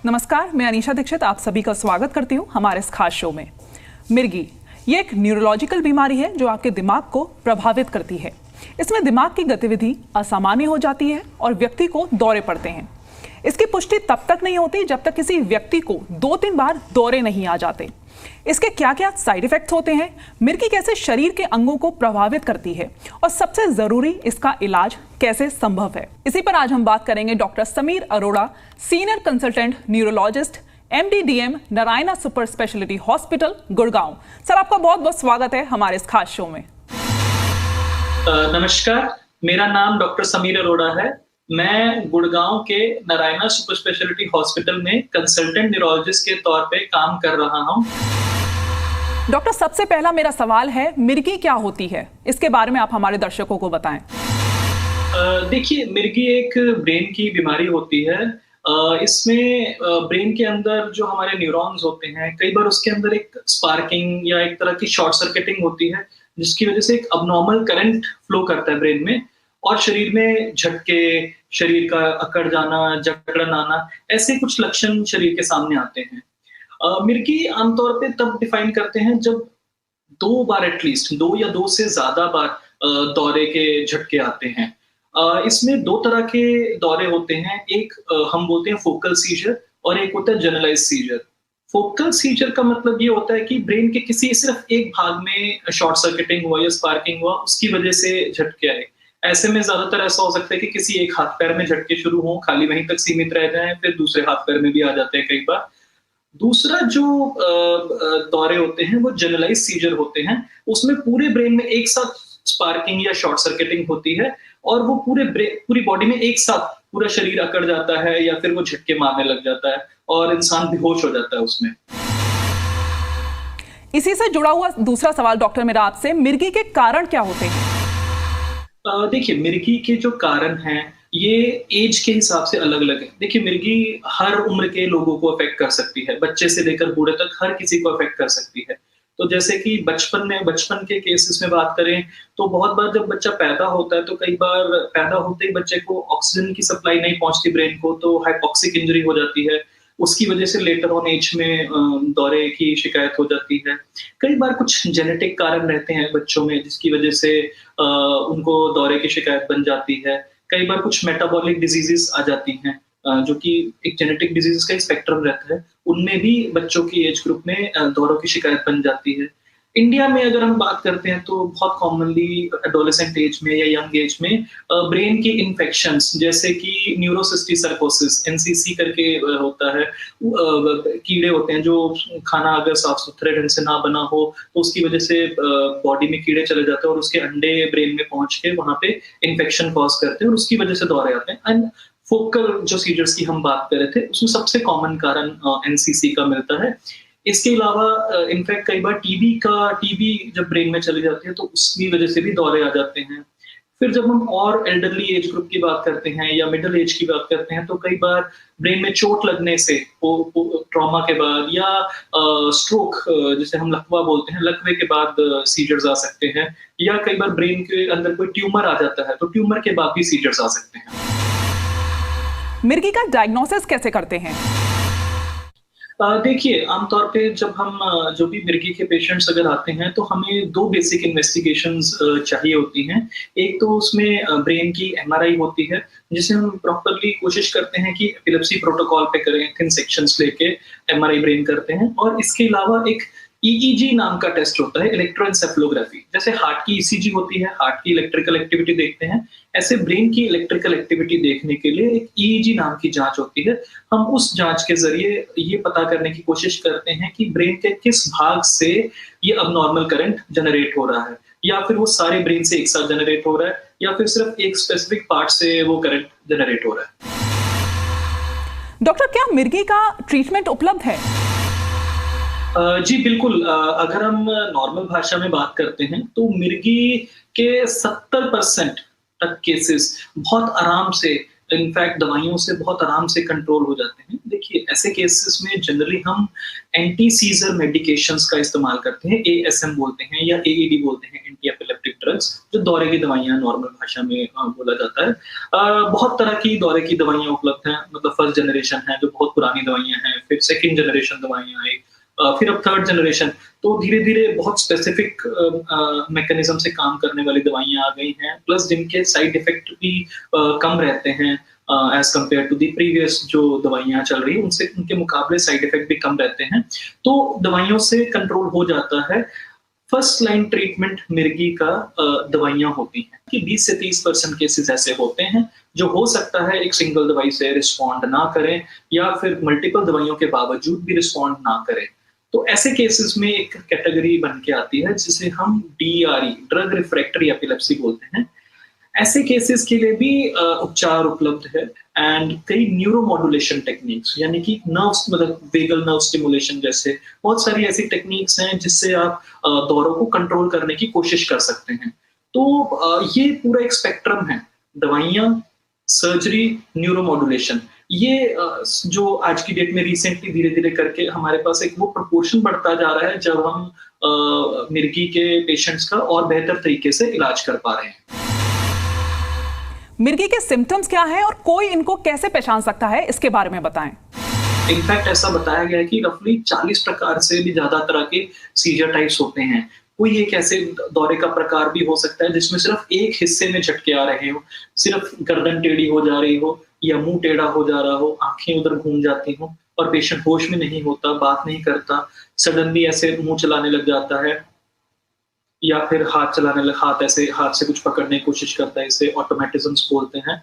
नमस्कार, मैं अनीशा दीक्षित आप सभी का स्वागत करती हूँ हमारे इस खास शो में। मिर्गी ये एक न्यूरोलॉजिकल बीमारी है जो आपके दिमाग को प्रभावित करती है। इसमें दिमाग की गतिविधि असामान्य हो जाती है और व्यक्ति को दौरे पड़ते हैं। इसकी पुष्टि तब तक नहीं होती जब तक किसी व्यक्ति को 2-3 बार दौरे नहीं आ जाते। इसके क्या क्या साइड इफेक्ट्स होते हैं, मिर्गी कैसे शरीर के अंगों को प्रभावित करती है और सबसे जरूरी इसका इलाज कैसे संभव है, इसी पर आज हम बात करेंगे doctor Sameer Arora, senior consultant neurologist, MD-DM Narayana super speciality hospital, Gurgaon. Sir, आपका बहुत बहुत स्वागत है हमारे इस खास शो में। नमस्कार, मेरा नाम डॉक्टर समीर अरोड़ा है। मैं गुड़गांव के नारायणा सुपर स्पेशलिटी हॉस्पिटल में कंसल्टेंट न्यूरोलॉजिस्ट के तौर पे काम कर रहा हूं। डॉक्टर, सबसे पहला मेरा सवाल है, मिर्गी क्या होती है? इसके बारे में आप हमारे दर्शकों को बताएं। देखिए, मिर्गी एक ब्रेन की बीमारी होती है। इसमें ब्रेन के अंदर जो हमारे न्यूरॉन्स होते हैं, कई बार उसके अंदर एक स्पार्किंग या एक तरह की शॉर्ट सर्किटिंग होती है, जिसकी वजह से एक अबनॉर्मल करंट फ्लो करता है ब्रेन में और शरीर में झटके, शरीर का अकड़ जाना, जकड़न आना, ऐसे कुछ लक्षण शरीर के सामने आते हैं। मिर्गी आमतौर पे तब डिफाइन करते हैं जब 2 बार एटलीस्ट 2 या 2 से ज्यादा बार दौरे के झटके आते हैं। इसमें 2 तरह के दौरे होते हैं, एक हम बोलते हैं फोकल सीजर और एक होता है जनरलाइज सीजर। फोकल सीजर का मतलब ये होता है कि ब्रेन के किसी सिर्फ एक भाग में शॉर्ट सर्किटिंग हुआ या स्पार्किंग हुआ, उसकी वजह से झटके आए। ऐसे में ज्यादातर ऐसा हो सकता है कि किसी एक हाथ पैर में झटके शुरू हों, खाली वहीं तक सीमित रह जाएं, फिर दूसरे हाथ पैर में भी आ जाते हैं कई बार। दूसरा जो दौरे होते हैं वो जनरलाइज सीजर होते हैं। उसमें पूरे ब्रेन में एक साथ स्पार्किंग या शॉर्ट सर्किटिंग होती है और वो पूरी बॉडी में एक साथ पूरा शरीर अकड़ जाता है या फिर वो झटके मारने लग जाता है और इंसान बेहोश हो जाता है उसमें। इसी से जुड़ा हुआ दूसरा सवाल डॉक्टर मेरा आपसे, मिर्गी के कारण क्या होते हैं? देखिए, मिर्गी के जो कारण हैं ये एज के हिसाब से अलग अलग है। देखिए, मिर्गी हर उम्र के लोगों को अफेक्ट कर सकती है, बच्चे से लेकर बूढ़े तक हर किसी को अफेक्ट कर सकती है। तो जैसे कि बचपन के केसेस में बात करें तो बहुत बार जब बच्चा पैदा होता है तो कई बार पैदा होते ही बच्चे को ऑक्सीजन की सप्लाई नहीं पहुंचती ब्रेन को, तो हाइपोक्सिक इंजरी हो जाती है। उसकी वजह से लेटर ऑन एज में दौरे की शिकायत हो जाती है। कई बार कुछ जेनेटिक कारण रहते हैं बच्चों में जिसकी वजह से उनको दौरे की शिकायत बन जाती है। कई बार कुछ मेटाबॉलिक डिजीजेस आ जाती हैं जो कि एक जेनेटिक डिजीजेस का स्पेक्ट्रम रहता है, उनमें भी बच्चों की एज ग्रुप में दौरों की शिकायत बन जाती है। इंडिया में अगर हम बात करते हैं तो बहुत कॉमनली एडोलेसेंट एज में या यंग एज में ब्रेन की इन्फेक्शंस जैसे कि न्यूरोसिस्टिक सर्कोसिस, NCC करके होता है। कीड़े होते हैं जो खाना अगर साफ सुथरे ढंग से ना बना हो तो उसकी वजह से बॉडी में कीड़े चले जाते हैं और उसके अंडे ब्रेन में पहुंच के वहां पे इन्फेक्शन कॉज करते हैं और उसकी वजह से दौरे आते हैं। एंड फोकल जो सीजर्स की हम बात कर रहे थे उसमें सबसे कॉमन कारण NCC का मिलता है। इसके अलावा इनफैक्ट कई बार टीबी जब ब्रेन में चली जाती है तो उसकी वजह से भी दौरे आ जाते हैं। फिर जब हम और एल्डरली एज ग्रुप की बात करते हैं या मिडिल एज की बात करते हैं तो कई बार ब्रेन में चोट लगने से ट्रॉमा के बाद या स्ट्रोक जिसे हम लकवा बोलते हैं, लकवे के बाद सीजर्स आ सकते हैं, या कई बार ब्रेन के अंदर कोई ट्यूमर आ जाता है तो ट्यूमर के बाद भी सीजर्स आ सकते हैं। मिर्गी का डायग्नोसिस कैसे करते हैं? देखिए, आमतौर पे जब हम जो भी मिर्गी के पेशेंट्स अगर आते हैं तो हमें 2 बेसिक इन्वेस्टिगेशंस चाहिए होती हैं। एक तो उसमें ब्रेन की MRI होती है जिसे हम प्रॉपर्ली कोशिश करते हैं कि एपिलेप्सी प्रोटोकॉल पे करें, थिन सेक्शंस लेके MRI ब्रेन करते हैं। और इसके अलावा एक EEG नाम का टेस्ट होता है, इलेक्ट्रोएन्सेफेलोग्राफी। जैसे हार्ट की ECG होती है, हार्ट की इलेक्ट्रिकल एक्टिविटी देखते हैं, ऐसे ब्रेन की इलेक्ट्रिकल एक्टिविटी देखने के लिए एक EEG नाम की जांच होती है। हम उस जांच के जरिए ये पता करने की कोशिश करते हैं कि ब्रेन के किस भाग से ये अबनॉर्मल करंट जनरेट हो रहा है, या फिर वो सारे ब्रेन से एक साथ जनरेट हो रहा है, या फिर सिर्फ एक स्पेसिफिक पार्ट से वो करंट जनरेट हो रहा है। डॉक्टर, क्या मिर्गी का ट्रीटमेंट उपलब्ध है? जी बिल्कुल। अगर हम नॉर्मल भाषा में बात करते हैं तो मिर्गी के 70% तक केसेस बहुत आराम से, इनफैक्ट दवाइयों से बहुत आराम से कंट्रोल हो जाते हैं। देखिए, ऐसे केसेस में जनरली हम एंटी सीजर मेडिकेशंस का इस्तेमाल करते हैं, ASM बोलते हैं या AED बोलते हैं, एंटी एपिलेप्टिक ड्रग्स, जो दौरे की दवाइयाँ नॉर्मल भाषा में बोला जाता है। बहुत तरह की दौरे की दवाइयाँ उपलब्ध हैं, मतलब फर्स्ट जनरेशन है जो बहुत पुरानी दवाइयाँ हैं, फिर सेकंड जनरेशन दवाइयाँ आई, फिर अब थर्ड जनरेशन। तो धीरे-धीरे बहुत स्पेसिफिक मैकेनिज्म से काम करने वाली दवाइयाँ आ गई हैं, प्लस जिनके साइड इफेक्ट भी कम रहते हैं as compare to the previous जो दवाइयाँ चल रही हैं, उनसे उनके मुकाबले साइड इफेक्ट भी कम रहते हैं। तो दवाइयों से कंट्रोल हो जाता है। फर्स्ट लाइन ट्रीटमेंट मिर्गी का दवाइयाँ होती हैं कि 20 से 30% केसेस ऐसे होते हैं, जो हो सकता है एक सिंगल दवाई से रिस्पॉन्ड ना करें या फिर मल्टीपल दवाइयों के बावजूद भी रिस्पॉन्ड ना करें। तो ऐसे केसेस में एक कैटेगरी बन के आती है जिसे हम DRE, ड्रग रिफ्रैक्टरी एपिलेप्सी बोलते हैं। ऐसे केसेस के लिए भी उपचार उपलब्ध है एंड कई न्यूरोमॉड्यूलेशन टेक्निक्स, यानी कि नर्व्स, मतलब वेगल नर्व स्टिमुलेशन जैसे बहुत सारी ऐसी टेक्निक्स हैं जिससे आप दौरों को कंट्रोल करने की कोशिश कर सकते हैं। तो ये पूरा एक स्पेक्ट्रम है, दवाइयाँ, सर्जरी, न्यूरोमॉड्यूलेशन। ये जो आज की डेट में रिसेंटली धीरे-धीरे करके हमारे पास एक वो प्रोपोर्शन बढ़ता जा रहा है जब हम मिर्गी के पेशेंट्स का और बेहतर तरीके से इलाज कर पा रहे हैं। मिर्गी के सिम्टम्स क्या हैं और कोई इनको कैसे पहचान सकता है, इसके बारे में बताएं। इनफैक्ट ऐसा बताया गया है कि रफली 40 प्रकार से भी ज्यादा तरह के सीजर टाइप्स होते हैं। कोई एक ऐसे दौरे का प्रकार भी हो सकता है जिसमें सिर्फ एक हिस्से में झटके आ रहे हो, सिर्फ गर्दन टेढ़ी हो जा रही हो या मुंह टेढ़ा हो जा रहा हो, आंखें उधर घूम जाती हो और पेशेंट होश में नहीं होता, बात नहीं करता, सडनली ऐसे मुंह चलाने लग जाता है या फिर हाथ ऐसे हाथ से कुछ पकड़ने की कोशिश करता है, इसे ऑटोमेटिज्म्स बोलते हैं।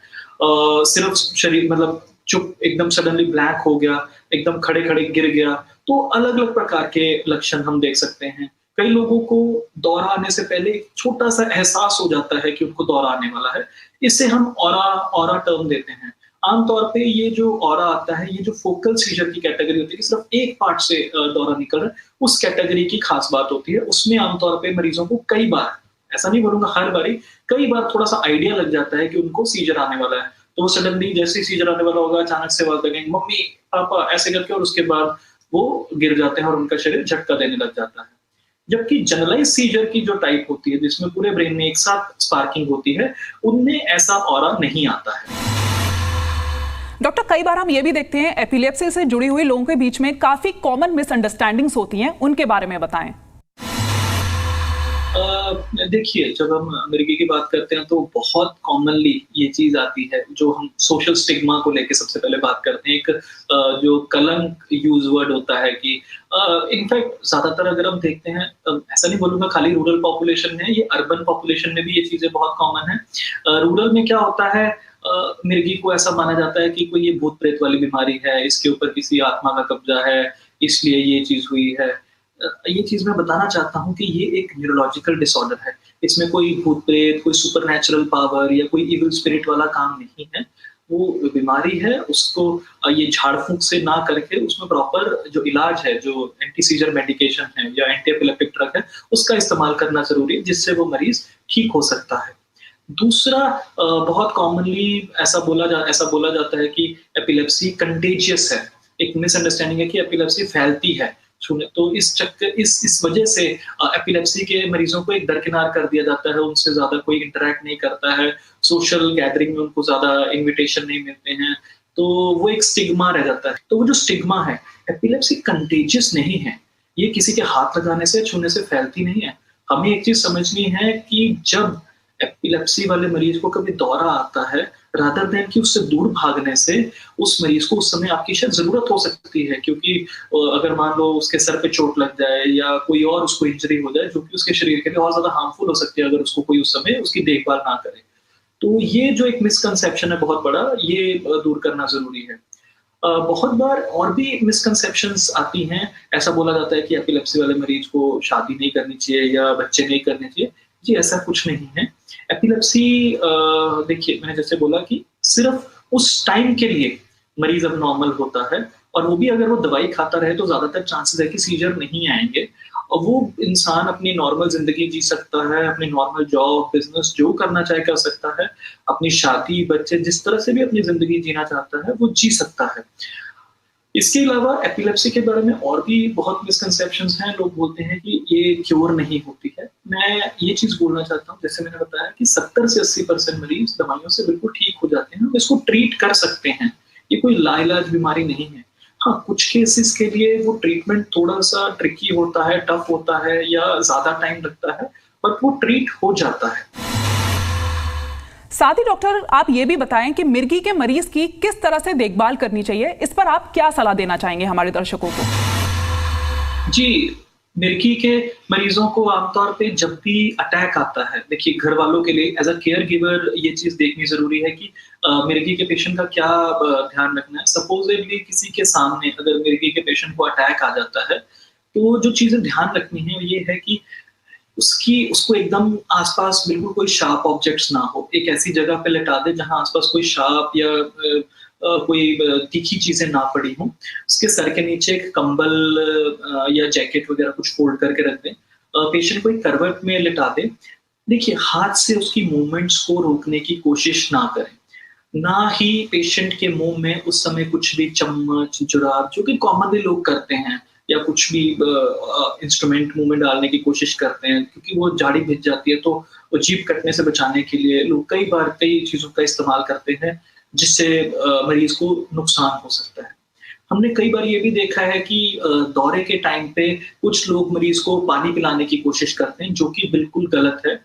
सिर्फ शरीर मतलब चुप, एकदम सडनली ब्लैंक हो गया, एकदम खड़े-खड़े गिर गया। तो अलग-अलग प्रकार के लक्षण हम देख सकते हैं। कई लोगों को दौरा आने से पहले एक छोटा-सा एहसास हो जाता है कि उनको दौरा आने वाला है। इसे हम ऑरा टर्म देते हैं। आमतौर पे ये जो ऑरा आता है, ये जो फोकल सीजर की कैटेगरी होती है कि सिर्फ एक पार्ट से दौरा निकल रहा है, उस कैटेगरी की खास बात होती है। उसमें आमतौर पे मरीजों को कई बार, ऐसा नहीं बोलूंगा हर बारी, कई बार थोड़ा सा आइडिया लग जाता है कि उनको सीजर आने वाला है। तो वो सडनली जैसे ही सीजर आने वाला होगा, अचानक से आवाज लगेंगे मम्मी पापा ऐसे करके, और उसके बाद वो गिर जाते हैं और उनका शरीर झटका देने लग जाता है। जबकि जनरलाइज सीजर की जो टाइप होती है जिसमें पूरे ब्रेन में एक साथ स्पार्किंग होती है, उनमें ऐसा ऑरा नहीं आता है। डॉक्टर, कई बार हम ये भी देखते हैं एपिलेप्सी से जुड़ी हुई लोगों के बीच में काफी कॉमन मिसअंडरस्टैंडिंग्स होती हैं, उनके बारे में बताएं। देखिए, जब हम मिर्गी की बात करते हैं तो बहुत कॉमनली ये चीज आती है जो हम सोशल स्टिग्मा को लेके सबसे पहले बात करते हैं। एक जो कलंक यूज वर्ड होता है कि इनफैक्ट ज्यादातर अगर हम देखते हैं, ऐसा नहीं बोलूंगा खाली रूरल पॉपुलेशन में, ये अर्बन पॉपुलेशन में भी ये चीजें बहुत कॉमन है। रूरल में क्या होता है, मिर्गी को ऐसा माना जाता है कि कोई ये भूत प्रेत वाली बीमारी है, इसके ऊपर किसी आत्मा का कब्जा है, इसलिए ये चीज हुई है। ये चीज मैं बताना चाहता हूँ कि ये एक न्यूरोलॉजिकल डिसऑर्डर है। इसमें कोई भूत प्रेत, कोई सुपरनैचुरल पावर या कोई इविल स्पिरिट वाला काम नहीं है। वो बीमारी है, उसको ये झाड़ फूंक से ना करके उसमें प्रॉपर जो इलाज है, जो एंटी सीजर मेडिकेशन है या एंटी एपिलेप्टिक ड्रग है, उसका इस्तेमाल करना जरूरी है, जिससे वो मरीज ठीक हो सकता है। दूसरा, बहुत कॉमनली ऐसा बोला जाता है कि एपिलेप्सी कंटेजियस है। एक मिसअंडरस्टैंडिंग है कि एपिलेप्सी फैलती है। तो इस वजह से एपिलेप्सी के मरीजों को एक दरकिनार कर दिया जाता है, उनसे ज्यादा कोई इंटरेक्ट नहीं करता है, सोशल गैदरिंग में उनको ज्यादा इनविटेशन नहीं मिलते हैं, तो वो एक स्टिग्मा रह जाता है। तो वो जो स्टिग्मा है, एपिलेप्सी कंटेजियस नहीं है, ये किसी के हाथ लगाने से, छूने से फैलती नहीं है। हमें एक चीज समझनी है कि जब एपिलेप्सी वाले मरीज को कभी दौरा आता है, रादर देन कि उससे दूर भागने से, उस मरीज को उस समय आपकी शायद जरूरत हो सकती है, क्योंकि अगर मान लो उसके सर पे चोट लग जाए या कोई और उसको इंजरी हो जाए जो कि उसके शरीर के लिए और ज्यादा हार्मफुल हो सकती है अगर उसको कोई उस समय उसकी देखभाल ना करे। तो ये जो एक मिसकंसेप्शन है बहुत बड़ा, ये दूर करना जरूरी है। बहुत बार और भी मिसकंसेप्शंस आती हैं। ऐसा बोला जाता है कि एपिलेप्सी वाले मरीज को शादी नहीं करनी चाहिए या बच्चे नहीं करने चाहिए। जी, ऐसा कुछ नहीं है। एपिलेप्सी, देखिए मैंने जैसे बोला कि सिर्फ उस टाइम के लिए मरीज अब नॉर्मल होता है, और वो भी अगर वो दवाई खाता रहे तो ज्यादातर चांसेस है कि सीजर नहीं आएंगे, और वो इंसान अपनी नॉर्मल जिंदगी जी सकता है, अपनी नॉर्मल जॉब, बिजनेस जो करना चाहे कर सकता है, अपनी शादी, बच्चे, जिस तरह से भी अपनी जिंदगी जीना चाहता है वो जी सकता है। इसके अलावा एपिलेप्सी के बारे में और भी बहुत मिसकंसेप्शंस हैं। लोग बोलते हैं कि ये क्योर नहीं होती है। मैं ये चीज़ बोलना चाहता हूँ, जैसे मैंने बताया कि 70 से 80% मरीज़ दवाइयों से बिल्कुल ठीक हो जाते हैं। हम इसको ट्रीट कर सकते हैं। ये कोई लाइलाज बीमारी नहीं है। हाँ, कुछ केसेस के लिए वो ट्रीटमेंट थोड़ा-सा ट्रिकी होता है, टफ होता है या ज़्यादा टाइम लगता है, बट वो ट्रीट हो जाता है। साथ ही डॉक्टर आप ये भी बताएं कि मिर्गी के मरीज की किस तरह से देखभाल करनी चाहिए, इस पर आप क्या सलाह देना चाहेंगे हमारे दर्शकों को? जी, मिर्गी के मरीजों को आमतौर पे जब भी अटैक आता है, देखिए घर वालों के लिए एज़ अ केयर गिवर ये चीज़ देखनी ज़रूरी है कि मिर्गी के पेशेंट का क्या ध्यान रखना है। सपोज़ेडली किसी के सामने अगर मिर्गी के पेशेंट को अटैक आ जाता है, तो जो चीज़ें ध्यान रखनी है वो ये है कि उसको एकदम आस-पास बिल्कुल कोई शार्प ऑब्जेक्ट्स ना हो। एक ऐसी जगह पे लिटा दें जहाँ आस-पास कोई शार्प या कोई तीखी चीज़ें ना पड़ी हों। उसके सर के नीचे एक कंबल या जैकेट वगैरह कुछ फ़ोल्ड करके रख दें। पेशेंट को एक करवट में लिटा दें। देखिए, हाथ से उसकी मूवमेंट्स को रोकने की कोशिश ना करें। ना ही पेशेंट के मुँह में उस समय कुछ भी चम्मच, जुराब जो कि कॉमनली लोग करते हैं या कुछ भी इंस्ट्रूमेंट मुँह में डालने की कोशिश करते हैं क्योंकि वो झाड़ी भिज जाती है तो वो जीभ कटने से बचाने के लिए लोग कई बार कई चीज़ों का इस्तेमाल करते हैं जिससे मरीज़ को नुकसान हो सकता है। हमने कई बार ये भी देखा है कि दौरे के टाइम पे कुछ लोग मरीज़ को पानी पिलाने की कोशिश करते हैं जो कि बिल्कुल गलत है।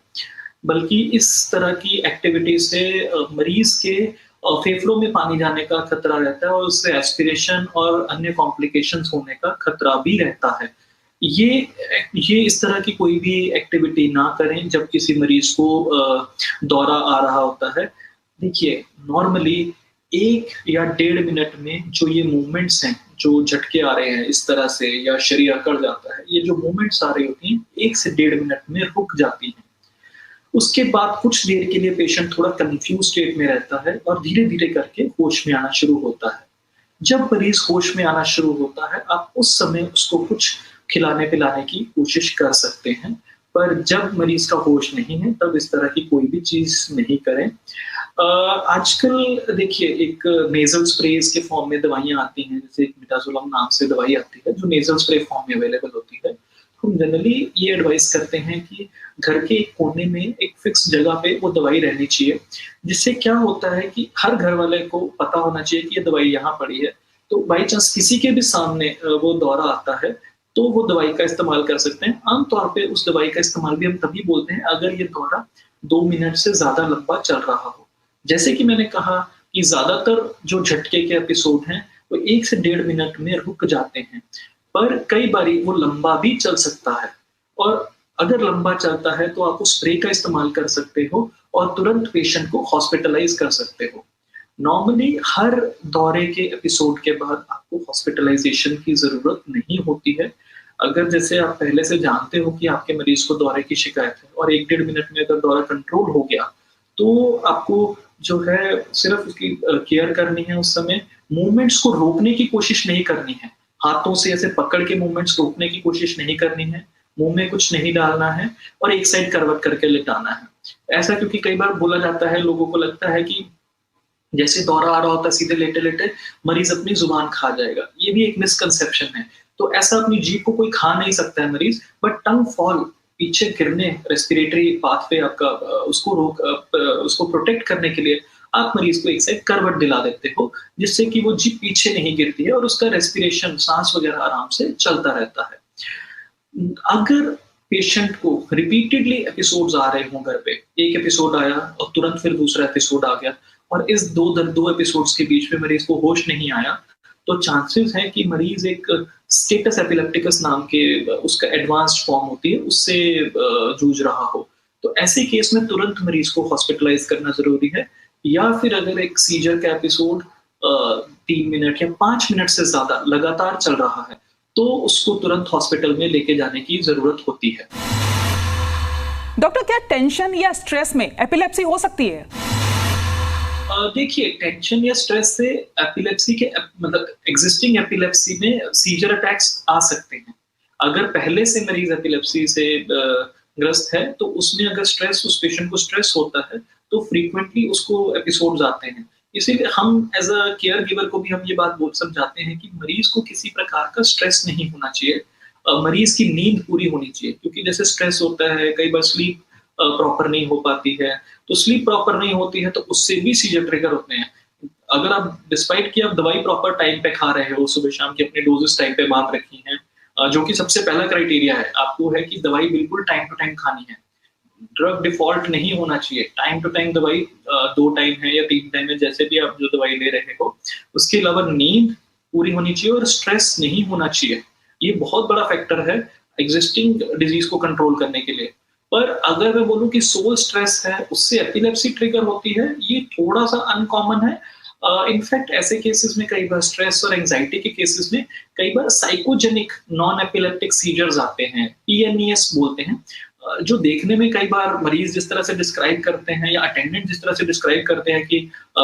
बल्कि इस तरह की एक्टिविटी से मरीज के फेफड़ों में पानी जाने का खतरा रहता है और उससे एस्पिरेशन और अन्य कॉम्प्लिकेशंस होने का खतरा भी रहता है। ये ये इस तरह की कोई भी एक्टिविटी ना करें जब किसी मरीज को दौरा आ रहा होता है। देखिए, नॉर्मली 1 या 1.5 मिनट में जो ये मूवमेंट्स हैं, जो झटके आ रहे हैं इस तरह से या शरीर अकड़ जाता है, ये जो मूवमेंट्स आ रही होती हैं 1 से 1.5 मिनट में रुक जाती हैं। उसके बाद कुछ देर के लिए पेशेंट थोड़ा कन्फ्यूज़ स्टेट में रहता है और धीरे-धीरे करके होश में आना शुरू होता है। जब मरीज़ होश में आना शुरू होता है, आप उस समय उसको कुछ खिलाने-पिलाने की कोशिश कर सकते हैं। पर जब मरीज़ का होश नहीं है, तब इस तरह की कोई भी चीज़ नहीं करें। आजकल देखिए एक नेज़ल स्प्रेज़ के फॉर्म में दवाइयाँ आती हैं, जैसे एक मिडाज़ोलम नाम से दवाई आती है, जो नेज़ल स्प्रे फॉर्म में अवेलेबल होती है। हम जनरली ये एडवाइस करते हैं कि घर के एक कोने में एक फिक्स जगह पे वो दवाई रहनी चाहिए, जिससे क्या होता है कि हर घर वाले को पता होना चाहिए कि ये दवाई यहाँ पड़ी है। तो बाई चांस किसी के भी सामने वो दौरा आता है, तो वो दवाई का इस्तेमाल कर सकते हैं। आम तौर पे उस दवाई का इस्तेमाल भी हम तभी बोलते हैं अगर ये दौरा 2 मिनट से ज़्यादा लंबा चल रहा हो। जैसे कि मैंने कहा कि ज़्यादातर जो झटके के एपिसोड हैं, वो 1 से 1.5 मिनट में रुक जाते हैं। पर कई बारी वो लंबा भी चल सकता है और अगर लंबा चलता है तो आप उस स्प्रे का इस्तेमाल कर सकते हो और तुरंत पेशेंट को हॉस्पिटलाइज कर सकते हो। नॉर्मली हर दौरे के एपिसोड के बाद आपको हॉस्पिटलाइजेशन की ज़रूरत नहीं होती है। अगर जैसे आप पहले से जानते हो कि आपके मरीज़ को दौरे की शिकायत है और 1 डेढ़ मिनट में अगर दौरा कंट्रोल हो गया, तो आपको जो है सिर्फ़ उसकी केयर करनी है उस समय, मूवमेंट्स को रोकने की कोशिश नहीं करनी है। हाथों से ऐसे पकड़ के मूवमेंट्स रोकने की कोशिश नहीं करनी है, मुँह में कुछ नहीं डालना है और एक साइड करवट करके लिटाना है। ऐसा क्योंकि कई बार बोला जाता है, लोगों को लगता है कि जैसे दौरा आ रहा होता है सीधे लेटे-लेटे मरीज़ अपनी ज़ुबान खा जाएगा। ये भी एक मिसकंसेप्शन है। तो ऐसा अपनी जीभ को कोई खा नहीं सकता है मरीज़, बट टंग फॉल पीछे गिरने रेस्पिरेटरी पाथवे आपका उसको प्रोटेक्ट करने के लिए आप मरीज़ को एक साइड करवट दिला देते हो, जिससे कि वो जीभ पीछे नहीं गिरती है और उसका रेस्पिरेशन, साँस वगैरह आराम से चलता रहता है। अगर पेशेंट को रिपीटेडली एपिसोड्स आ रहे हों घर पे, एक एपिसोड आया और तुरंत फिर दूसरा एपिसोड आ गया और इस 2 एपिसोड्स के बीच में मरीज़ को होश नहीं आया, तो चांसेस हैं कि मरीज़ एक स्टेटस एपिलेप्टिकस नाम के उसका एडवांस्ड फॉर्म होती है, उससे जूझ रहा हो। तो ऐसे केस में तुरंत मरीज़ को हॉस्पिटलाइज़ करना ज़रूरी है या फिर अगर एक सीजर का एपिसोड 3 मिनट या 5 मिनट से ज़्यादा लगातार चल रहा है, तो उसको तुरंत हॉस्पिटल में लेके जाने की ज़रूरत होती है। डॉक्टर, क्या टेंशन या स्ट्रेस में एपिलेप्सी हो सकती है? देखिए, टेंशन या स्ट्रेस से एपिलेप्सी के मतलब एग्जिस्टिंग एपिलेप्सी में सीजर अटैक्स आ सकते हैं। अगर पहले से मरीज एपिलेप्सी से ग्रस्त है, तो उसमें अगर स्ट्रेस उस पेशेंट को स्ट्रेस होता है, तो फ्रीक्वेंटली उसको एपिसोड्स आते हैं। इसीलिए हम एज अ केयर गिवर को भी हम ये बात बोल समझाते हैं कि मरीज को किसी प्रकार का स्ट्रेस नहीं होना चाहिए। मरीज की नींद पूरी होनी चाहिए, क्योंकि जैसे स्ट्रेस होता है, कई बार स्लीप प्रॉपर नहीं हो पाती है, तो स्लीप प्रॉपर नहीं होती है तो उससे भी सीजर ट्रिगर होते हैं। अगर आप डिस्पाइट कि आप दवाई प्रॉपर टाइम पे खा रहे हो, सुबह शाम की अपनी डोजेस टाइम पे बांध रखी हैं, जो कि सबसे पहला क्राइटेरिया है, आपको है कि दवाई बिल्कुल टाइम टू टाइम खानी है। ड्रग डिफ़ॉल्ट नहीं होना चाहिए, टाइम टू टाइम दवाई 2 टाइम है या 3 टाइम है, जैसे भी आप जो दवाई ले रहे हो। उसके अलावा नींद पूरी होनी चाहिए और स्ट्रेस नहीं होना चाहिए। ये बहुत बड़ा फैक्टर है एक्जिस्टिंग डिज़ीज़ को कंट्रोल करने के लिए। पर अगर मैं बोलूँ कि सोल स्ट्रेस है, उससे एपिलेप्सी ट्रिगर होती है, ये थोड़ा-सा अनकॉमन है। इनफैक्ट ऐसे केसेस में कई बार स्ट्रेस और एंग्जायटी के केसेस में कई बार साइकोजेनिक नॉन एपिलेप्टिक सीजर्स आते हैं, पीएनईएस बोलते हैं। जो देखने में कई बार मरीज जिस तरह से डिस्क्राइब करते हैं या अटेंडेंट जिस तरह से डिस्क्राइब करते हैं कि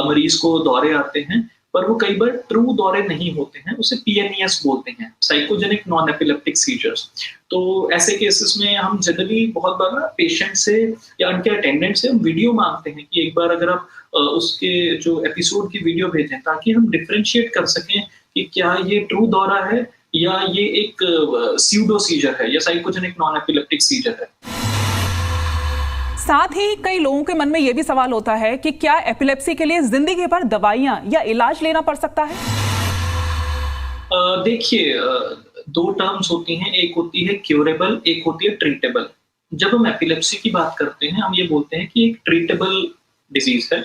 मरीज को दौरे आते हैं, पर वो कई बार ट्रू दौरे नहीं होते हैं, उसे पीएनईएस बोलते हैं, साइकोजेनिक नॉन एपिलेप्टिक सीजर्स। तो ऐसे केसेस में हम जनरली बहुत बार ना पेशेंट से या उनके अटेंडेंट से हम वीडियो मांगते हैं कि एक बार अगर आप उसके जो एपिसोड की वीडियो भेजें, ताकि हम डिफरेंशिएट कर सकें कि क्या ये ट्रू दौरा है या ये एक स्यूडो सीजर है या साइकोजेनिक नॉन एपिलेप्टिक सीजर है। साथ ही कई लोगों के मन में यह भी सवाल होता है कि क्या एपिलेप्सी के लिए जिंदगी भर दवाइयां या इलाज लेना पड़ सकता है? देखिए, 2 टर्म्स होती हैं, एक होती है क्यूरेबल, एक होती है ट्रीटेबल। जब हम एपिलेप्सी की बात करते हैं, हम ये बोलते हैं कि एक ट्रीटेबल डिजीज है।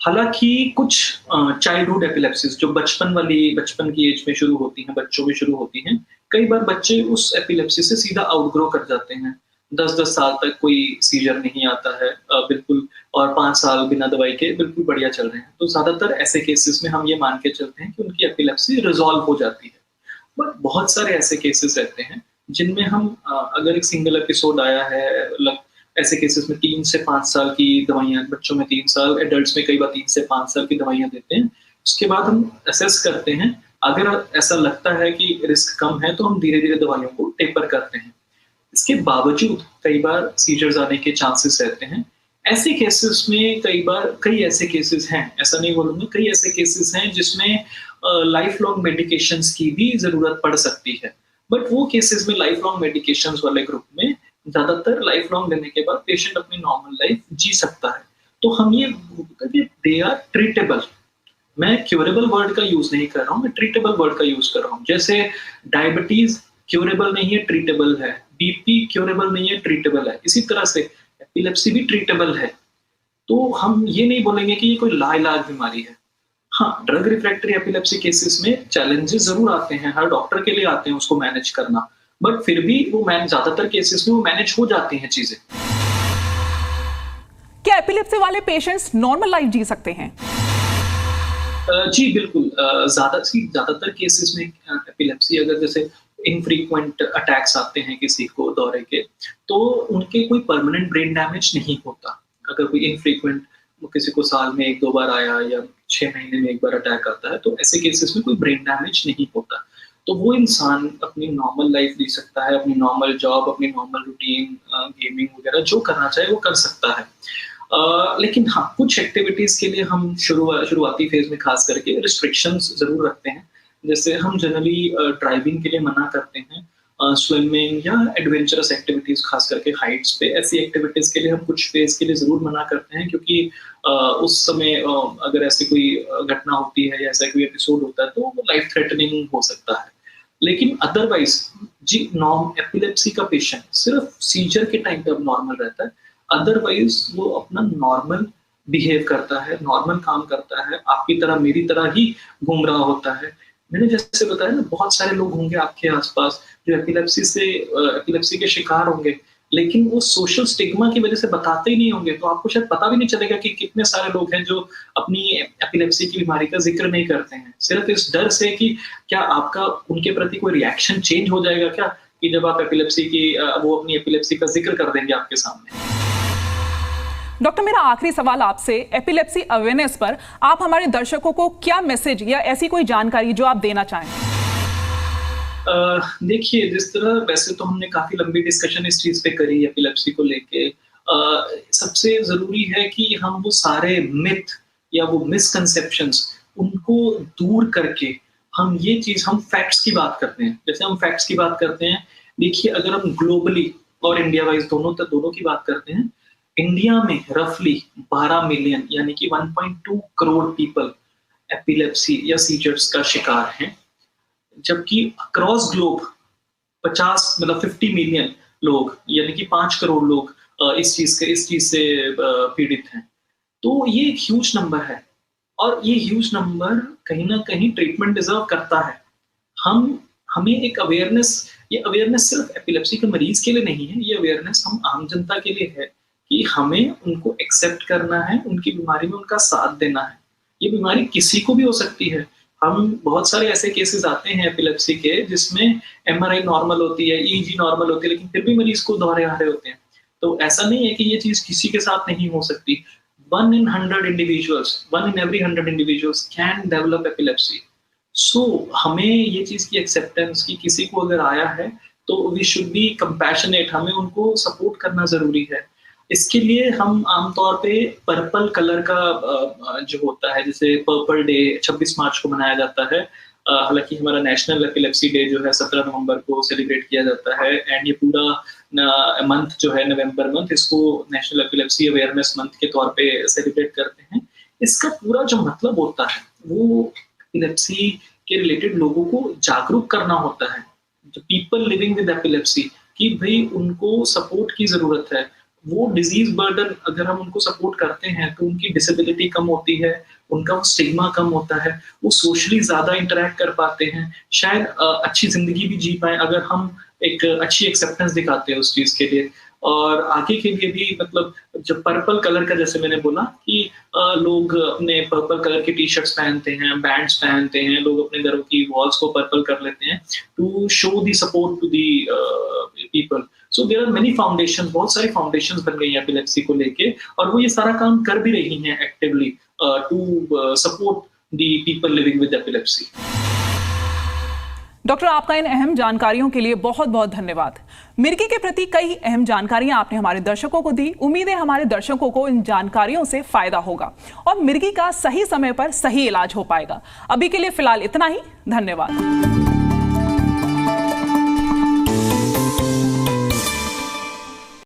हालांकि कुछ चाइल्डहुड एपिलेप्सीज जो बचपन की एज में शुरू होती हैं, बच्चों में शुरू होती हैं, कई बार बच्चे उस एपिलेप्सी से सीधा आउटग्रो कर जाते हैं। 10-10 साल तक कोई सीजर नहीं आता है, बिल्कुल, और 5 साल बिना दवाई के बिल्कुल बढ़िया चल रहे हैं। तो ज्यादातर ऐसे केसेस में हम ये मान के चलते हैं कि उनकी एपिलेप्सी रिजॉल्व हो जाती है। बट बहुत सारे ऐसे केसेस रहते हैं जिनमें हम अगर एक सिंगल एपिसोड आया है, मतलब ऐसे केसेस में 3 से 5 साल की दवाइयाँ, बच्चों में 3 साल, एडल्ट्स में कई बार 3 से 5 साल की दवाइयाँ देते हैं। उसके बाद हम असेस करते हैं, अगर ऐसा लगता है कि रिस्क कम है तो हम धीरे-धीरे दवाइयों को टेपर करते हैं। इसके बावजूद कई बार सीजर्स आने के चांसेस रहते हैं। ऐसे केसेस में कई ऐसे केसेस हैं, ऐसा नहीं बोलूँगा, कई ऐसे केसेस हैं जिसमें लाइफ लॉन्ग मेडिकेशंस की भी ज़रूरत पड़ सकती है। बट वो केसेस में लाइफ लॉन्ग मेडिकेशंस वाले ग्रुप में ज़्यादातर लाइफ लॉन्ग लेने के बाद पेशेंट अपनी नॉर्मल लाइफ जी सकता है। तो हम ये बोलते हैं कि दे आर ट्रीटेबल। मैं क्यूरेबल वर्ड का यूज़ नहीं कर रहा हूँ, मैं ट्रीटेबल वर्ड का यूज़ कर रहा हूँ। जैसे डायबिटीज़ क्यूरेबल नहीं है, ट्रीटेबल है। बीपी क्यूरेबल नहीं है, ट्रीटेबल है। इसी तरह से एपिलेप्सी भी ट्रीटेबल है। तो हम ये नहीं बोलेंगे कि ये कोई लाइलाज बीमारी है। हाँ, ड्रग रिफ्रैक्टरी एपिलेप्सी केसेस में चैलेंजेस ज़रूर आते हैं, हर डॉक्टर के लिए आते हैं उसको मैनेज करना। बट फिर भी वो ज़्यादातर केसेस में वो मैनेज हो जाती हैं चीज़ें। क्या एपिलेप्सी वाले पेशेंट्स नॉर्मल लाइफ जी सकते हैं? जी बिल्कुल। ज़्यादातर केसेस में एपिलेप्सी अगर जैसे इनफ्रीक्वेंट अटैक्स आते हैं किसी को दौरे के, तो उनके कोई परमानेंट ब्रेन डैमेज नहीं होता। अगर कोई इनफ्रीक्वेंट किसी को साल में 1-2 बार आया या 6 महीने में 1 बार अटैक आता है, तो ऐसे केसेस में कोई ब्रेन डैमेज नहीं होता। तो वो इंसान अपनी नॉर्मल लाइफ जी सकता है, अपनी नॉर्मल जॉब, अपनी नॉर्मल रूटीन, गेमिंग वगैरह जो करना चाहे वो कर सकता है। लेकिन हाँ, कुछ एक्टिविटीज़ के लिए हम शुरुआती फेज़ में खास करके रिस्ट्रिक्शंस ज़रूर रखते हैं। जैसे हम जनरली ड्राइविंग के लिए मना करते हैं, स्विमिंग या एडवेंचरस एक्टिविटीज़ खास करके हाइट्स पे, ऐसी एक्टिविटीज़ के लिए हम कुछ फेज़ के लिए ज़रूर मना करते हैं, क्योंकि उस समय अगर ऐसी कोई घटना होती है या ऐसा कोई एपिसोड होता है तो वो लाइफ थ्रेटनिंग हो सकता है। लेकिन अदरवाइज़ जी, एपिलेप्सी का पेशेंट सिर्फ सीजर के टाइम पे अब नॉर्मल रहता है। अदरवाइज़ वो अपना नॉर्मल बिहेव करता है, नॉर्मल काम करता है, आपकी तरह मेरी तरह ही घूम रहा होता है। मैंने जैसे बताया ना, बहुत सारे लोग होंगे आपके आसपास जो एपिलेप्सी के शिकार होंगे, लेकिन वो सोशल स्टिग्मा की वजह से बताते ही नहीं होंगे, तो आपको शायद पता भी नहीं चलेगा कि कितने सारे लोग हैं जो अपनी एपिलेप्सी की बीमारी का जिक्र नहीं करते हैं, सिर्फ इस डर से कि क्या आपका उनके प्रति कोई रिएक्शन चेंज हो जाएगा क्या, कि जब आप वो अपनी एपिलेप्सी का जिक्र कर देंगे आपके सामने। डॉक्टर, मेरा आखिरी सवाल आपसे, एपिलेप्सी अवेयरनेस पर आप हमारे दर्शकों को क्या मैसेज या ऐसी कोई जानकारी जो आप देना चाहें? देखिए, जिस तरह वैसे तो हमने काफी लंबी डिस्कशन इस चीज पे करी एपिलेप्सी को लेके, सबसे जरूरी है कि हम वो सारे मिथ या वो मिसकंसेप्शंस, उनको दूर करके हम फैक्ट्स की बात करते हैं। जैसे हम फैक्ट्स की बात करते हैं, देखिए अगर हम ग्लोबली और इंडिया वाइज दोनों की बात करते हैं, इंडिया में रफली 12 मिलियन यानी कि 1.2 करोड़ पीपल एपिलेप्सी या सीजर्स का शिकार हैं, जबकि अक्रॉस ग्लोब 50 मिलियन लोग यानी कि 5 करोड़ लोग इस चीज से पीड़ित हैं। तो ये एक ह्यूज नंबर है और ये ह्यूज नंबर कहीं ना कहीं ट्रीटमेंट डिजर्व करता है। हमें एक ये अवेयरनेस सिर्फ एपिलेप्सी के मरीज के लिए नहीं है, ये अवेयरनेस हम आम जनता के लिए है कि हमें उनको एक्सेप्ट करना है, उनकी बीमारी में उनका साथ देना है। ये बीमारी किसी को भी हो सकती है। हम बहुत सारे ऐसे केसेस आते हैं एपिलेप्सी के जिसमें एमआरआई नॉर्मल होती है, ईईजी नॉर्मल होती है, लेकिन फिर भी मरीज को दौरे आ रहे होते हैं। तो ऐसा नहीं है कि ये चीज किसी के साथ नहीं हो सकती। 1 in every 100 individuals can develop epilepsy. So हमें ये चीज की एक्सेप्टेंस की किसी को अगर आया है तो वी शुड बी कंपैशनेट, हमें उनको सपोर्ट करना जरूरी है। इसके लिए हम आमतौर पे पर्पल कलर का जो होता है, जैसे पर्पल डे 26 मार्च को मनाया जाता है। हालांकि हमारा नेशनल एपिलेप्सी डे जो है 17 नवंबर को सेलिब्रेट किया जाता है, एंड ये पूरा मंथ जो है नवंबर मंथ, इसको नेशनल एपिलेप्सी अवेयरनेस मंथ के तौर पे सेलिब्रेट करते हैं। इसका पूरा जो मतलब होता है वो एपिलेप्सी के रिलेटेड लोगों को जागरूक करना होता है, जो पीपल लिविंग विद एपिलेप्सी, कि भाई उनको सपोर्ट की जरूरत है। वो डिजीज बर्डन अगर हम उनको सपोर्ट करते हैं तो उनकी डिसेबिलिटी कम होती है, उनका स्टिग्मा कम होता है, वो सोशली ज्यादा इंटरेक्ट कर पाते हैं, शायद अच्छी जिंदगी भी जी पाए अगर हम एक अच्छी एक्सेप्टेंस दिखाते हैं उस चीज के लिए। और आगे के लिए भी मतलब जब पर्पल कलर का, जैसे मैंने बोला कि लोग अपने पर्पल कलर की टी शर्ट्स पहनते हैं, बैंड्स पहनते हैं, लोग अपने घरों की वॉल्स को पर्पल कर लेते हैं to show the support to the people. So there are many foundations, बहुत सारी फाउंडेशंस बन गई हैं एपिलेप्सी को लेके, और वो ये सारा काम कर भी रही हैं actively to support the people living with epilepsy. Doctor, आपका इन अहम जानकारियों के लिए बहुत बहुत धन्यवाद। मिर्गी के प्रति कई अहम जानकारियां आपने हमारे दर्शकों को दी। उम्मीद है हमारे दर्शकों को इन जानकारियों से फायदा होगा और मिर्गी का सही समय पर सही इलाज हो पाएगा। अभी के लिए फिलहाल इतना ही। धन्यवाद।